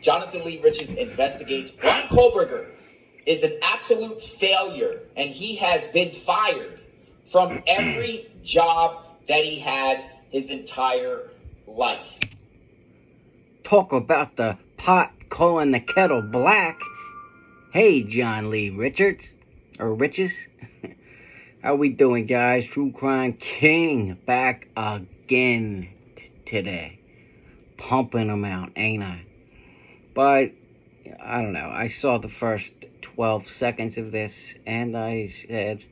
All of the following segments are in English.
Jonathan Lee Riches investigates. Bryan Kohberger is an absolute failure, and he has been fired from every job that he had his entire life. Talk about the pot calling the kettle black. Hey, John Lee Richards, or Riches. How we doing, guys? True Crime King back again today. Pumping them out, ain't I? But, I don't know. I saw the first 12 seconds of this, and I said,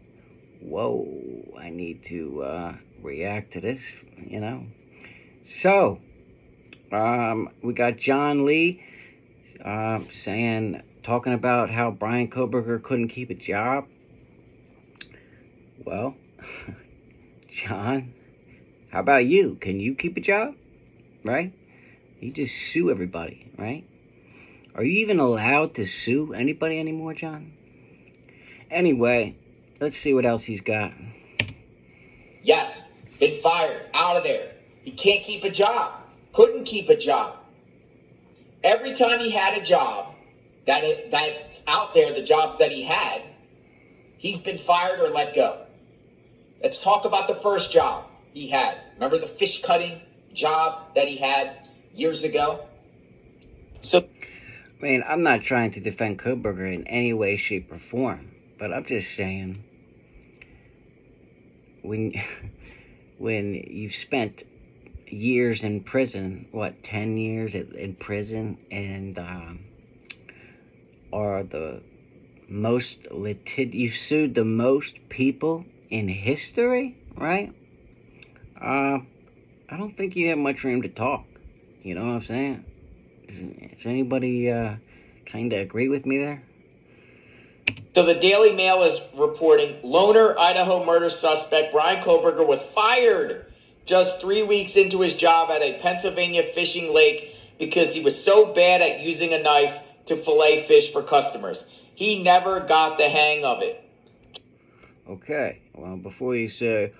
whoa, I need to react to this, you know. So, we got John Lee talking about how Bryan Kohberger couldn't keep a job. Well, John, how about you? Can you keep a job? Right? You just sue everybody, right? Are you even allowed to sue anybody anymore, John? Anyway, let's see what else he's got. Yes, been fired, out of there. He can't keep a job. Couldn't keep a job. Every time he had a job that's out there, the jobs that he had, he's been fired or let go. Let's talk about the first job he had. Remember the fish cutting job that he had years ago? So, I mean, I'm not trying to defend Kohberger in any way, shape, or form, but I'm just saying, when you've spent years in prison, 10 years in prison, and are the most you've sued the most people in history, right? I don't think you have much room to talk. You know what I'm saying? Does anybody kind of agree with me there? So the Daily Mail is reporting loner Idaho murder suspect Bryan Kohberger was fired just 3 weeks into his job at a Pennsylvania fishing lake because he was so bad at using a knife to fillet fish for customers. He never got the hang of it. Okay, well, before you say,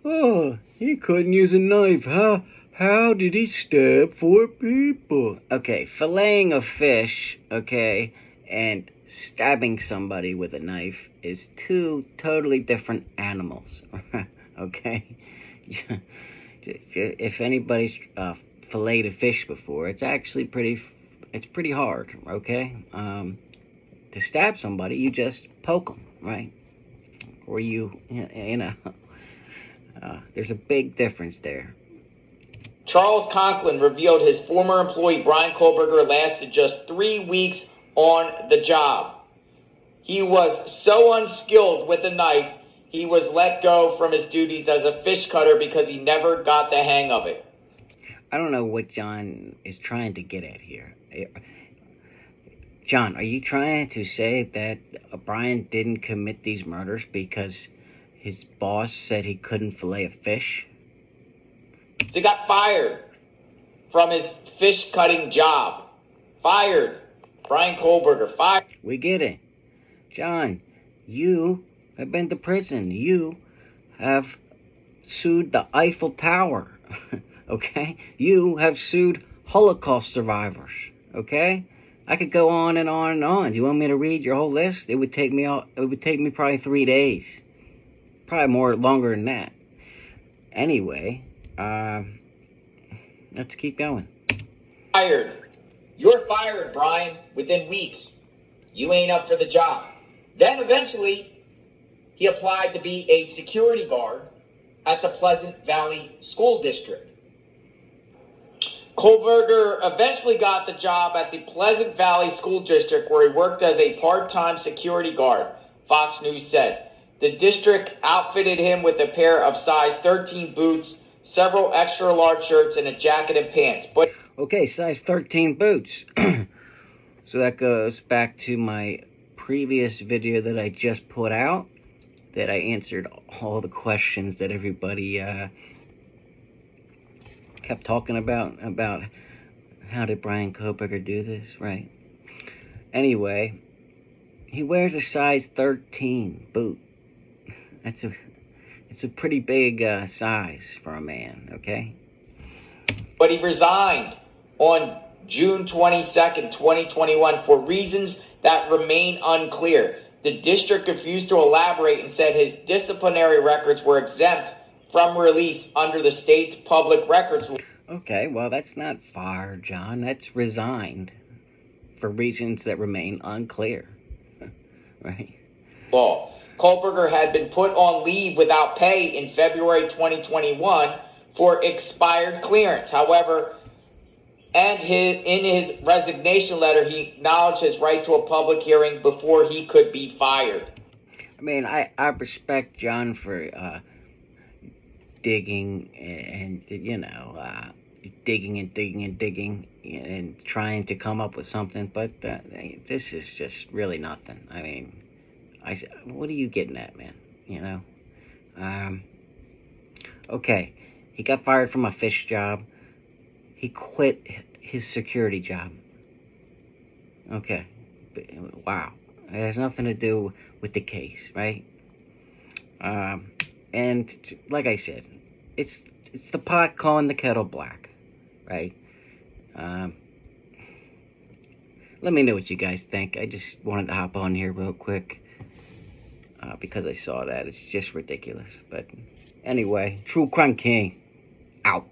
oh, he couldn't use a knife, huh? How did he stab 4 people? Okay, filleting a fish, okay, and stabbing somebody with a knife is 2 totally different animals, okay? If anybody's filleted a fish before, it's actually pretty hard, okay? To stab somebody, you just poke them, right? Or you know, there's a big difference there. Charles Conklin revealed his former employee Bryan Kohberger lasted just 3 weeks on the job. He was so unskilled with a knife, he was let go from his duties as a fish cutter because he never got the hang of it. I don't know what John is trying to get at here. John, are you trying to say that Bryan didn't commit these murders because his boss said he couldn't fillet a fish? So he got fired from his fish cutting job. Fired. Bryan Kohberger, fired. We get it. John, you have been to prison. You have sued the Eiffel Tower. Okay? You have sued Holocaust survivors. Okay? I could go on and on and on. Do you want me to read your whole list? It would take me probably 3 days. Probably longer than that. Anyway, let's keep going. Fired. You're fired, Bryan, within weeks. You ain't up for the job. Then eventually, he applied to be a security guard at the Pleasant Valley School District. Kohberger eventually got the job at the Pleasant Valley School District, where he worked as a part-time security guard, Fox News said. The district outfitted him with a pair of size 13 boots, several extra large shirts, and a jacket and pants. But okay, size 13 boots. So that goes back to my previous video that I just put out, that I answered all the questions that everybody kept talking about how did Bryan Kohberger do this, right? Anyway, he wears a size 13 boot. It's a pretty big size for a man, okay? But he resigned on June 22nd, 2021, for reasons that remain unclear. The district refused to elaborate and said his disciplinary records were exempt from release under the state's public records law. Okay, well, that's not fired, John. That's resigned for reasons that remain unclear. Right? Kohberger had been put on leave without pay in February 2021 for expired clearance. However, in his resignation letter, he acknowledged his right to a public hearing before he could be fired. I mean, I respect John for digging and, digging and trying to come up with something, but this is just really nothing. I mean, what are you getting at, man? Okay, he got fired from a fish job. He quit his security job. Okay, wow. It has nothing to do with the case, right? And like I said, it's the pot calling the kettle black, right? Let me know what you guys think. I just wanted to hop on here real quick because I saw that. It's just ridiculous. But anyway, True Crime King, out.